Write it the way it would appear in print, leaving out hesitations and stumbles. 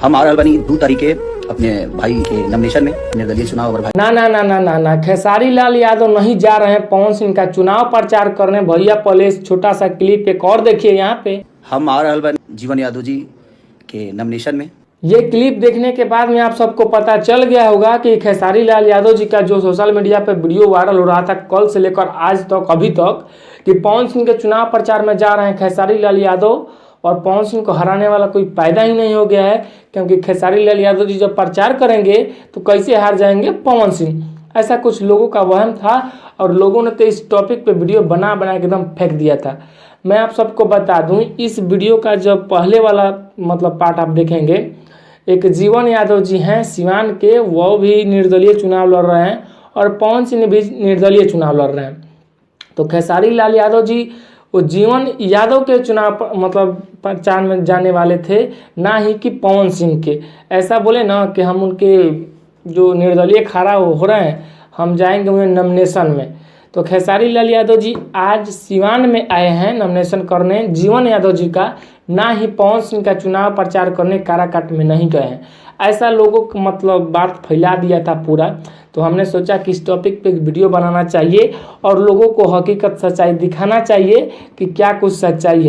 हम आ रहल बानी 2 तारीख के अपने भाई के नॉमिनेशन में निर्दलीय चुनाव। और भाई ना ना ना ना ना ना खेसारी लाल यादव नहीं जा रहे हैं पवन सिंह का चुनाव प्रचार करने। भैया पहले छोटा सा क्लिप एक और देखिए यहाँ पे। हम आ रहल बानी जीवन यादव जी के नॉमिनेशन में। ये क्लिप देखने के बाद में आप सबको पता चल गया होगा कि खेसारी लाल यादव जी का जो सोशल मीडिया पे वीडियो वायरल हो रहा था कल से लेकर आज तक अभी तक, कि पवन सिंह के चुनाव प्रचार में जा रहे हैं खेसारी लाल यादव और पवन सिंह को हराने वाला कोई पैदा ही नहीं हो गया है। क्योंकि खेसारी लाल यादव जी जब प्रचार करेंगे तो कैसे हार जाएंगे पवन सिंह, ऐसा कुछ लोगों का वहम था और लोगों ने तो इस टॉपिक पे वीडियो बना बना के एकदम फेंक दिया था। मैं आप सबको बता दूं, इस वीडियो का जब पहले वाला मतलब पार्ट आप देखेंगे, एक जीवन यादव जी हैं सिवान के, वो भी निर्दलीय चुनाव लड़ रहे हैं और पवन सिंह भी निर्दलीय चुनाव लड़ रहे हैं। तो खेसारी लाल यादव जी वो जीवन यादव के चुनाव मतलब प्रचार में जाने वाले थे, ना ही कि पवन सिंह के। ऐसा बोले ना कि हम उनके जो निर्दलीय खड़ा हो रहे हैं हम जाएंगे उन्हें नॉमिनेशन में। तो खेसारी लाल यादव जी आज सिवान में आए हैं नॉमिनेशन करने जीवन यादव जी का, ना ही पवन सिंह का चुनाव प्रचार करने काराकाट में नहीं गए हैं। ऐसा लोगों को मतलब बात फैला दिया था पूरा। तो हमने सोचा कि इस टॉपिक पे एक वीडियो बनाना चाहिए और लोगों को हकीकत सच्चाई दिखाना चाहिए कि क्या कुछ सच्चाई है।